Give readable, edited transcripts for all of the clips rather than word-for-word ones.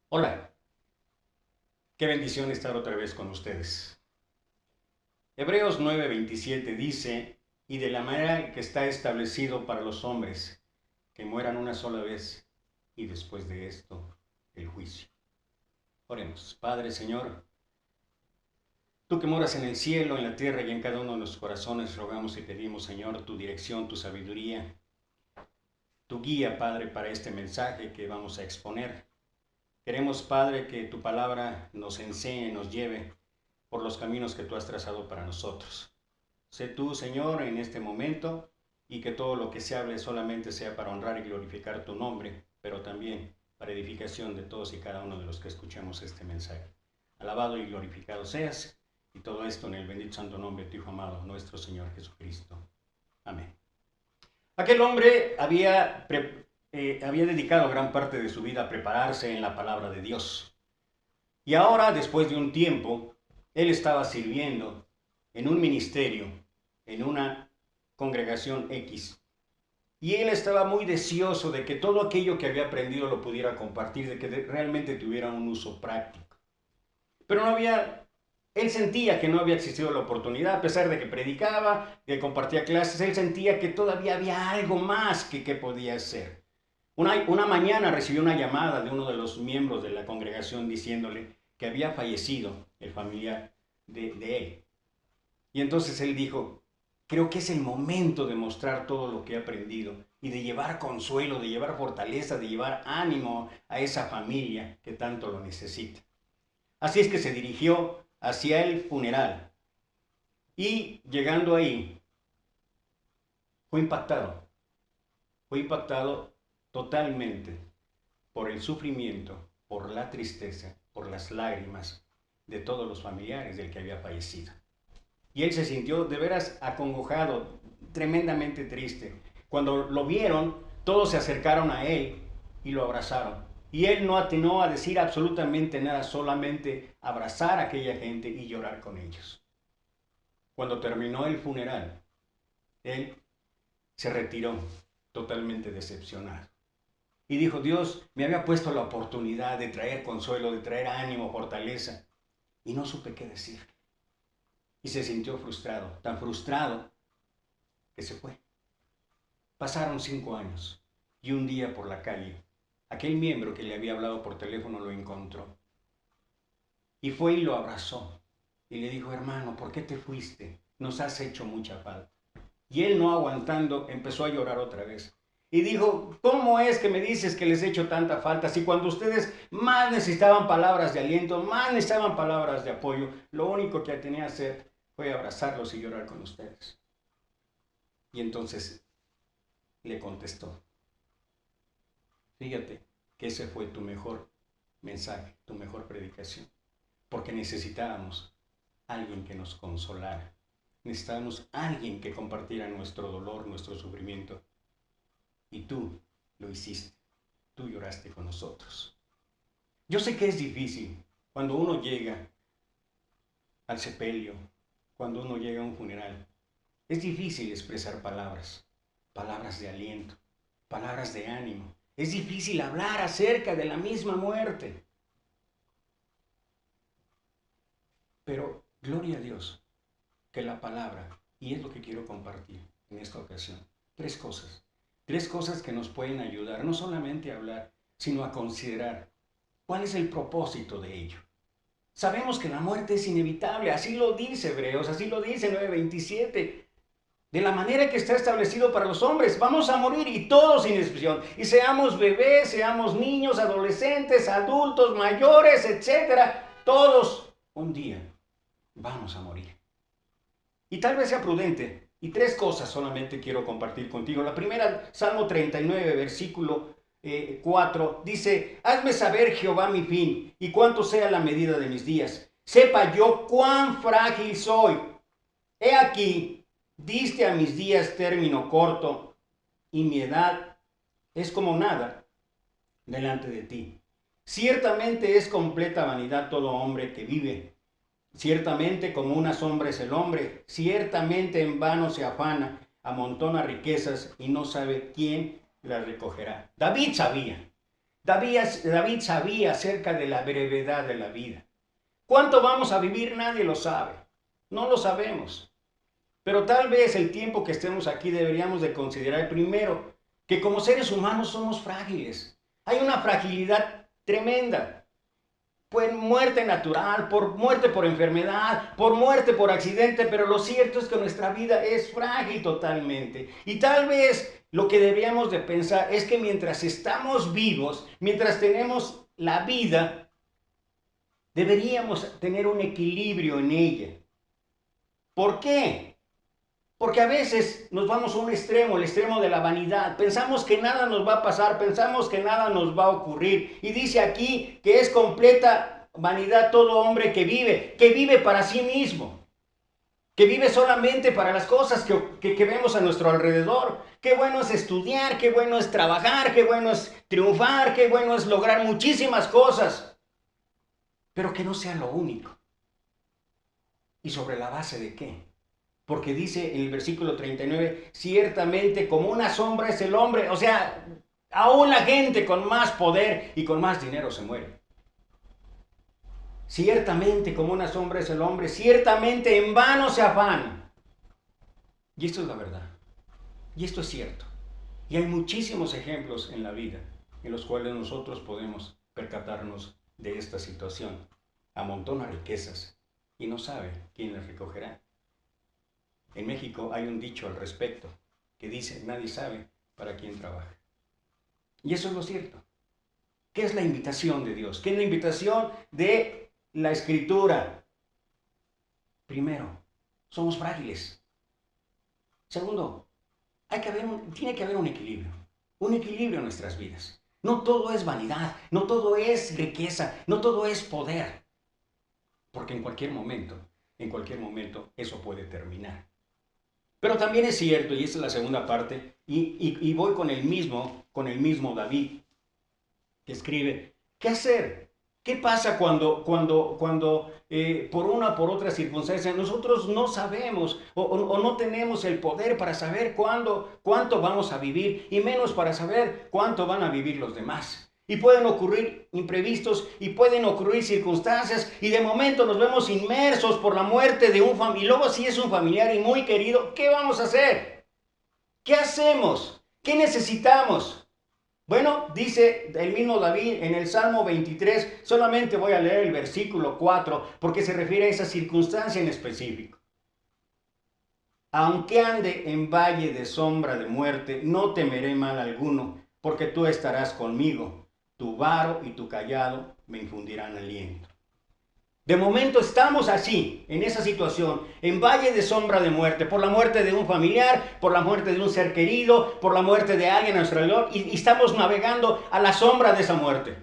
Hola, qué bendición estar otra vez con ustedes. Hebreos 9:27 dice, y de la manera que está establecido para los hombres, que mueran una sola vez, y después de esto, el juicio. Oremos, Padre Señor, tú que moras en el cielo, en la tierra y en cada uno de nuestros corazones, rogamos y pedimos, Señor, tu dirección, tu sabiduría, tu guía, Padre, para este mensaje que vamos a exponer. Queremos, Padre, que tu palabra nos enseñe, nos lleve por los caminos que tú has trazado para nosotros. Sé tú, Señor, en este momento y que todo lo que se hable solamente sea para honrar y glorificar tu nombre, pero también para edificación de todos y cada uno de los que escuchamos este mensaje. Alabado y glorificado seas, y todo esto en el bendito santo nombre de tu Hijo amado, nuestro Señor Jesucristo. Amén. Aquel hombre había dedicado gran parte de su vida a prepararse en la palabra de Dios. Y ahora, después de un tiempo, él estaba sirviendo en un ministerio, en una congregación X. Y él estaba muy deseoso de que todo aquello que había aprendido lo pudiera compartir, de que realmente tuviera un uso práctico. Pero no había, él sentía que no había existido la oportunidad, a pesar de que predicaba, que compartía clases, él sentía que todavía había algo más que podía hacer. Una mañana recibió una llamada de uno de los miembros de la congregación diciéndole que había fallecido el familiar de él. Y entonces él dijo, creo que es el momento de mostrar todo lo que he aprendido y de llevar consuelo, de llevar fortaleza, de llevar ánimo a esa familia que tanto lo necesita. Así es que se dirigió hacia el funeral y llegando ahí fue impactado, fue impactado totalmente por el sufrimiento, por la tristeza, por las lágrimas de todos los familiares del que había fallecido. Y él se sintió de veras acongojado, tremendamente triste. Cuando lo vieron, todos se acercaron a él y lo abrazaron. Y él no atinó a decir absolutamente nada, solamente abrazar a aquella gente y llorar con ellos. Cuando terminó el funeral, él se retiró totalmente decepcionado. Y dijo, Dios me había puesto la oportunidad de traer consuelo, de traer ánimo, fortaleza, y no supe qué decir. Y se sintió frustrado, tan frustrado que se fue. Pasaron 5 años y un día por la calle, aquel miembro que le había hablado por teléfono lo encontró. Y fue y lo abrazó y le dijo, hermano, ¿por qué te fuiste? Nos has hecho mucha falta. Y él, no aguantando, empezó a llorar otra vez. Y dijo, ¿cómo es que me dices que les he hecho tanta falta? Si cuando ustedes más necesitaban palabras de aliento, más necesitaban palabras de apoyo, lo único que tenía que hacer fue abrazarlos y llorar con ustedes. Y entonces le contestó, fíjate que ese fue tu mejor mensaje, tu mejor predicación, porque necesitábamos alguien que nos consolara, necesitábamos alguien que compartiera nuestro dolor, nuestro sufrimiento, y tú lo hiciste, tú lloraste con nosotros. Yo sé que es difícil cuando uno llega al sepelio, cuando uno llega a un funeral, es difícil expresar palabras, palabras de aliento, palabras de ánimo. Es difícil hablar acerca de la misma muerte. Pero gloria a Dios que la palabra, y es lo que quiero compartir en esta ocasión, tres cosas que nos pueden ayudar no solamente a hablar, sino a considerar cuál es el propósito de ello. Sabemos que la muerte es inevitable, así lo dice Hebreos, así lo dice 9:27. De la manera que está establecido para los hombres, vamos a morir y todos sin excepción. Y seamos bebés, seamos niños, adolescentes, adultos, mayores, etcétera, todos un día vamos a morir. Y tal vez sea prudente. Y tres cosas solamente quiero compartir contigo. La primera, Salmo 39, versículo 4, dice, hazme saber, Jehová, mi fin, y cuánto sea la medida de mis días. Sepa yo cuán frágil soy. He aquí, diste a mis días término corto, y mi edad es como nada delante de ti. Ciertamente es completa vanidad todo hombre que vive. Ciertamente como una sombra es el hombre, ciertamente en vano se afana, amontona riquezas y no sabe quién las recogerá. David sabía. David sabía acerca de la brevedad de la vida. ¿Cuánto vamos a vivir? Nadie lo sabe. No lo sabemos. Pero tal vez el tiempo que estemos aquí deberíamos de considerar primero que como seres humanos somos frágiles. Hay una fragilidad tremenda. Por muerte natural, por muerte por enfermedad, por muerte por accidente, pero lo cierto es que nuestra vida es frágil totalmente. Y tal vez lo que deberíamos de pensar es que mientras estamos vivos, mientras tenemos la vida, deberíamos tener un equilibrio en ella. ¿Por qué? Porque a veces nos vamos a un extremo, el extremo de la vanidad. Pensamos que nada nos va a pasar, pensamos que nada nos va a ocurrir. Y dice aquí que es completa vanidad todo hombre que vive para sí mismo, que vive solamente para las cosas que vemos a nuestro alrededor. Qué bueno es estudiar, qué bueno es trabajar, qué bueno es triunfar, qué bueno es lograr muchísimas cosas, pero que no sea lo único. ¿Y sobre la base de qué? Porque dice en el versículo 39, ciertamente como una sombra es el hombre. O sea, aún la gente con más poder y con más dinero se muere. Ciertamente como una sombra es el hombre, ciertamente en vano se afana. Y esto es la verdad. Y esto es cierto. Y hay muchísimos ejemplos en la vida en los cuales nosotros podemos percatarnos de esta situación. Amontona riquezas y no sabe quién las recogerá. En México hay un dicho al respecto que dice, nadie sabe para quién trabaja. Y eso es lo cierto. ¿Qué es la invitación de Dios? ¿Qué es la invitación de la Escritura? Primero, somos frágiles. Segundo, tiene que haber un equilibrio en nuestras vidas. No todo es vanidad, no todo es riqueza, no todo es poder. Porque en cualquier momento eso puede terminar. Pero también es cierto, y esta es la segunda parte, y voy con el mismo David, que escribe, ¿qué hacer? ¿Qué pasa cuando por una o por otra circunstancia nosotros no sabemos o no tenemos el poder para saber cuánto vamos a vivir y menos para saber cuánto van a vivir los demás? Y pueden ocurrir imprevistos y pueden ocurrir circunstancias y de momento nos vemos inmersos por la muerte de un familiar. Y luego si es un familiar y muy querido, ¿qué vamos a hacer? ¿Qué hacemos? ¿Qué necesitamos? Bueno, dice el mismo David en el Salmo 23, solamente voy a leer el versículo 4 porque se refiere a esa circunstancia en específico. Aunque ande en valle de sombra de muerte, no temeré mal alguno, porque tú estarás conmigo. Tu varo y tu callado me infundirán aliento. De momento estamos así, en esa situación, en valle de sombra de muerte, por la muerte de un familiar, por la muerte de un ser querido, por la muerte de alguien a nuestro alrededor, y estamos navegando a la sombra de esa muerte.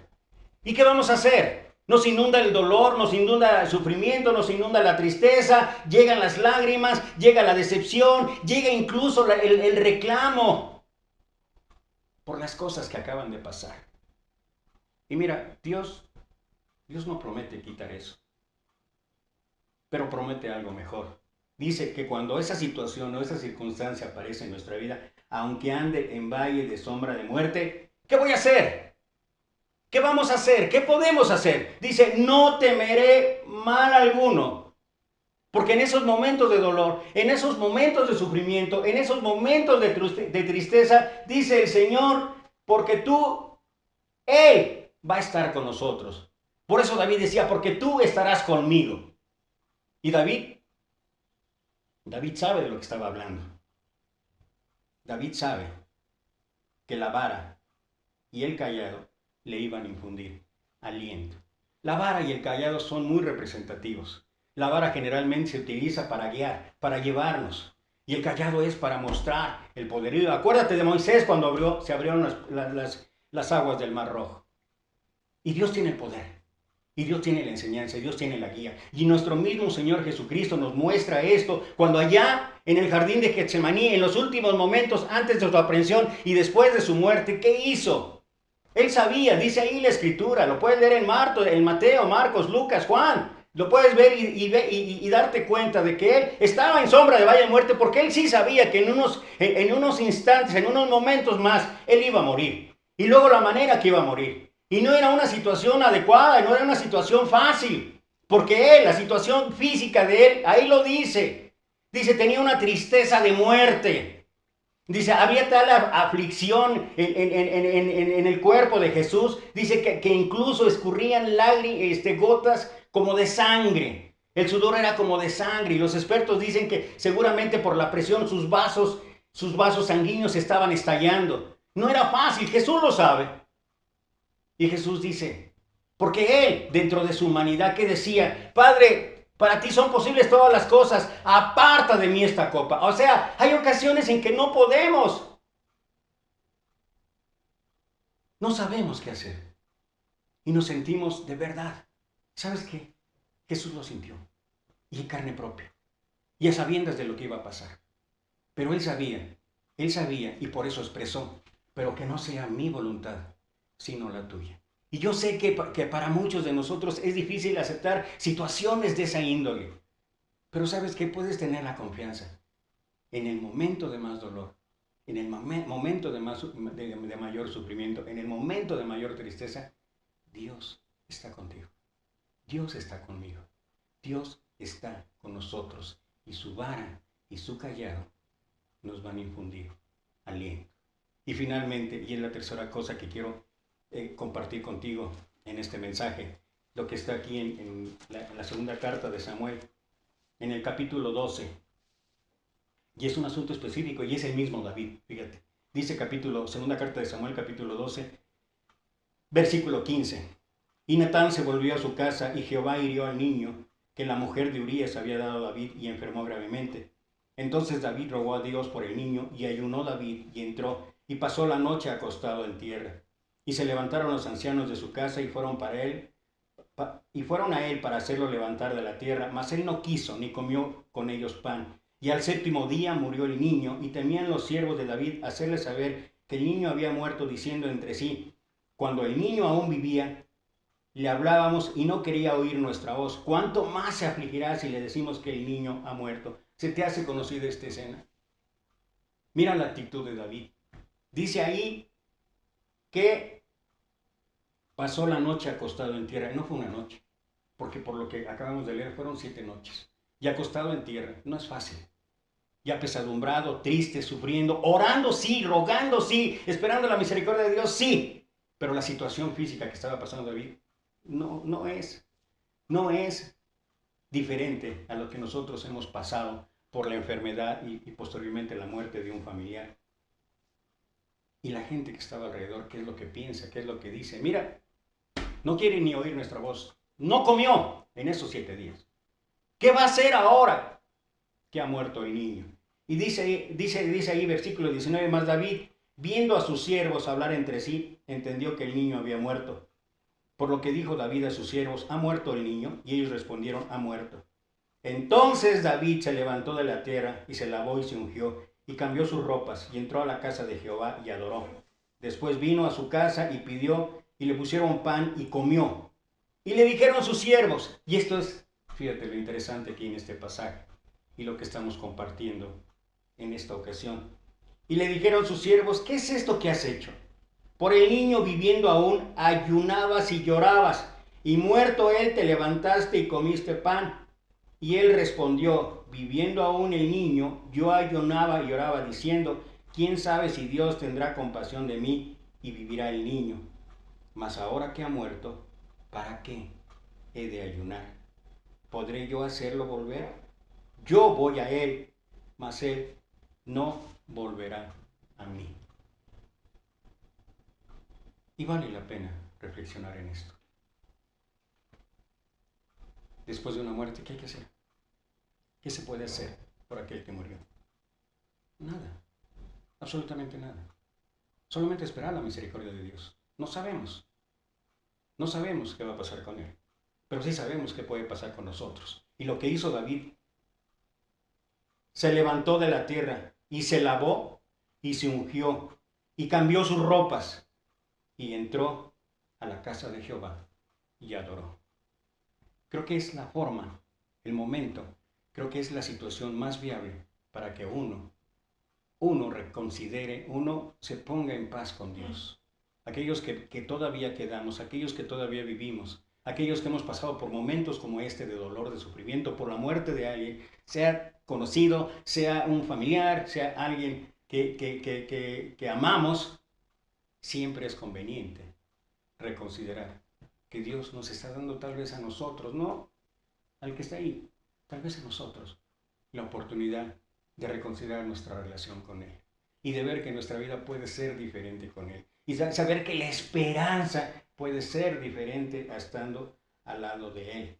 ¿Y qué vamos a hacer? Nos inunda el dolor, nos inunda el sufrimiento, nos inunda la tristeza, llegan las lágrimas, llega la decepción, llega incluso el reclamo por las cosas que acaban de pasar. Y mira, Dios no promete quitar eso, pero promete algo mejor. Dice que cuando esa situación o esa circunstancia aparece en nuestra vida, aunque ande en valle de sombra de muerte, ¿qué voy a hacer? ¿Qué vamos a hacer? ¿Qué podemos hacer? Dice, no temeré mal alguno. Porque en esos momentos de dolor, en esos momentos de sufrimiento, en esos momentos de tristeza, dice el Señor, porque Él va a estar con nosotros. Por eso David decía, porque tú estarás conmigo. Y David sabe de lo que estaba hablando. David sabe que la vara y el callado le iban a infundir aliento. La vara y el callado son muy representativos. La vara generalmente se utiliza para guiar, para llevarnos. Y el callado es para mostrar el poderío. Acuérdate de Moisés cuando se abrieron las aguas del Mar Rojo. Y Dios tiene el poder. Y Dios tiene la enseñanza, y Dios tiene la guía. Y nuestro mismo Señor Jesucristo nos muestra esto cuando allá en el jardín de Getsemaní, en los últimos momentos antes de su aprehensión y después de su muerte, ¿qué hizo? Él sabía, dice ahí la Escritura, lo puedes leer en Mateo, Marcos, Lucas, Juan. Lo puedes ver y darte cuenta de que él estaba en sombra de valle de muerte porque él sí sabía que en unos instantes, en unos momentos más, él iba a morir. Y luego la manera que iba a morir. Y no era una situación adecuada, no era una situación fácil. Porque él, la situación física de él, ahí lo dice. Dice, tenía una tristeza de muerte. Dice, había tal aflicción en el cuerpo de Jesús. Dice que incluso escurrían gotas como de sangre. El sudor era como de sangre. Y los expertos dicen que seguramente por la presión sus vasos sanguíneos estaban estallando. No era fácil, Jesús lo sabe. Y Jesús dice, porque él, dentro de su humanidad, que decía, Padre, para ti son posibles todas las cosas, aparta de mí esta copa. O sea, hay ocasiones en que no podemos. No sabemos qué hacer. Y nos sentimos de verdad. ¿Sabes qué? Jesús lo sintió. Y en carne propia. Y a sabiendas de lo que iba a pasar. Pero él sabía y por eso expresó, pero que no sea mi voluntad, sino la tuya. Y yo sé que para muchos de nosotros es difícil aceptar situaciones de esa índole. Pero ¿sabes qué? Puedes tener la confianza. En el momento de más dolor, en el momento de mayor sufrimiento, en el momento de mayor tristeza, Dios está contigo. Dios está conmigo. Dios está con nosotros. Y su vara y su callado nos van a infundir aliento. Y finalmente, y es la tercera cosa que quiero compartir contigo en este mensaje, lo que está aquí en la segunda carta de Samuel, en el capítulo 12, y es un asunto específico, y es el mismo David, fíjate. Dice segunda carta de Samuel, capítulo 12, versículo 15. Y Natán se volvió a su casa, y Jehová hirió al niño que la mujer de Urías había dado a David, y enfermó gravemente. Entonces David rogó a Dios por el niño, y ayunó David, y entró, y pasó la noche acostado en tierra. Y se levantaron los ancianos de su casa, y fueron a él para hacerlo levantar de la tierra, mas él no quiso, ni comió con ellos pan. Y al séptimo día murió el niño, y temían los siervos de David hacerle saber que el niño había muerto, diciendo entre sí, cuando el niño aún vivía, le hablábamos y no quería oír nuestra voz. ¿Cuánto más se afligirá si le decimos que el niño ha muerto? ¿Se te hace conocida esta escena? Mira la actitud de David. Dice ahí que pasó la noche acostado en tierra. No fue una noche, porque por lo que acabamos de leer fueron 7 noches. Y acostado en tierra, no es fácil. Ya pesadumbrado, triste, sufriendo, orando sí, rogando sí, esperando la misericordia de Dios sí. Pero la situación física que estaba pasando David no es diferente a lo que nosotros hemos pasado por la enfermedad y posteriormente la muerte de un familiar. Y la gente que estaba alrededor, ¿qué es lo que piensa? ¿Qué es lo que dice? Mira, no quiere ni oír nuestra voz. No comió en esos 7 días. ¿Qué va a hacer ahora que ha muerto el niño? Y dice ahí versículo 19, más David, viendo a sus siervos hablar entre sí, entendió que el niño había muerto. Por lo que dijo David a sus siervos, ¿ha muerto el niño? Y ellos respondieron, ha muerto. Entonces David se levantó de la tierra y se lavó y se ungió y cambió sus ropas y entró a la casa de Jehová y adoró. Después vino a su casa y pidió y le pusieron pan y comió. Y le dijeron sus siervos, y esto es, fíjate lo interesante aquí en este pasaje y lo que estamos compartiendo en esta ocasión. Y le dijeron sus siervos, ¿qué es esto que has hecho? Por el niño viviendo aún ayunabas y llorabas, y muerto él te levantaste y comiste pan. Y él respondió, viviendo aún el niño, yo ayunaba y lloraba, diciendo, ¿quién sabe si Dios tendrá compasión de mí y vivirá el niño? Mas ahora que ha muerto, ¿para qué he de ayunar? ¿Podré yo hacerlo volver? Yo voy a él, mas él no volverá a mí. Y vale la pena reflexionar en esto. Después de una muerte, ¿qué hay que hacer? ¿Qué se puede hacer por aquel que murió? Nada, absolutamente nada. Solamente esperar la misericordia de Dios. No sabemos qué va a pasar con él, pero sí sabemos qué puede pasar con nosotros. Y lo que hizo David, se levantó de la tierra y se lavó y se ungió y cambió sus ropas y entró a la casa de Jehová y adoró. Creo que es la forma, el momento, creo que es la situación más viable para que uno reconsidere, uno se ponga en paz con Dios. aquellos que todavía quedamos, aquellos que todavía vivimos, aquellos que hemos pasado por momentos como este de dolor, de sufrimiento, por la muerte de alguien, sea conocido, sea un familiar, sea alguien que amamos, siempre es conveniente reconsiderar que Dios nos está dando tal vez a nosotros, no al que está ahí, tal vez a nosotros, la oportunidad de reconsiderar nuestra relación con Él y de ver que nuestra vida puede ser diferente con Él y saber que la esperanza puede ser diferente estando al lado de Él.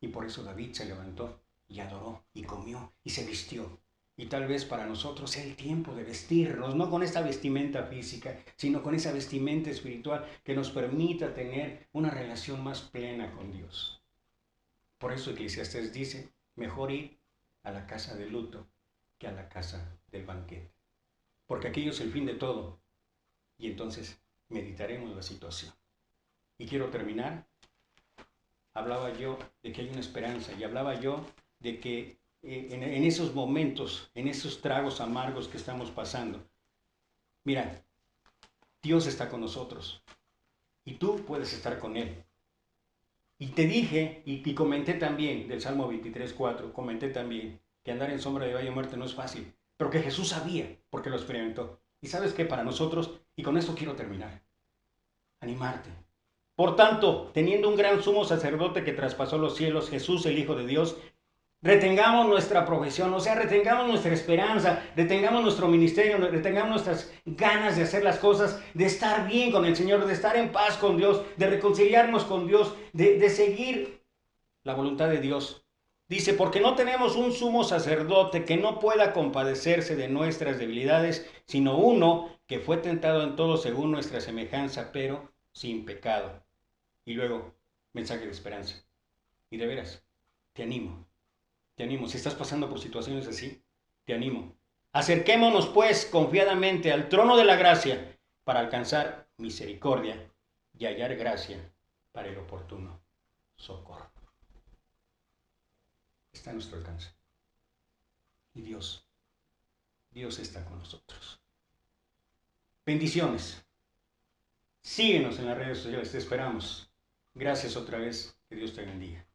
Y por eso David se levantó y adoró y comió y se vistió. Y tal vez para nosotros sea el tiempo de vestirnos, no con esta vestimenta física, sino con esa vestimenta espiritual que nos permita tener una relación más plena con Dios. Por eso Eclesiastés dice, mejor ir a la casa de luto que a la casa del banquete. Porque aquello es el fin de todo. Y entonces meditaremos la situación. Y quiero terminar. Hablaba yo de que hay una esperanza y hablaba yo de que en esos momentos, en esos tragos amargos que estamos pasando, mira, Dios está con nosotros y tú puedes estar con Él. Y te dije y comenté también del Salmo 23:4, comenté también que andar en sombra de valle de muerte no es fácil, pero que Jesús sabía porque lo experimentó. Y sabes que para nosotros, y con esto quiero terminar, animarte. Por tanto, teniendo un gran sumo sacerdote que traspasó los cielos, Jesús el Hijo de Dios, retengamos nuestra profesión, o sea, retengamos nuestra esperanza, retengamos nuestro ministerio, retengamos nuestras ganas de hacer las cosas, de estar bien con el Señor, de estar en paz con Dios, de reconciliarnos con Dios, de seguir la voluntad de Dios. Dice, porque no tenemos un sumo sacerdote que no pueda compadecerse de nuestras debilidades, sino uno que fue tentado en todo según nuestra semejanza, pero sin pecado. Y luego, mensaje de esperanza. Y de veras, te animo, te animo. Si estás pasando por situaciones así, te animo. Acerquémonos pues confiadamente al trono de la gracia para alcanzar misericordia y hallar gracia para el oportuno socorro. Está a nuestro alcance. Y Dios está con nosotros. Bendiciones. Síguenos en las redes sociales, te esperamos. Gracias otra vez. Que Dios te bendiga.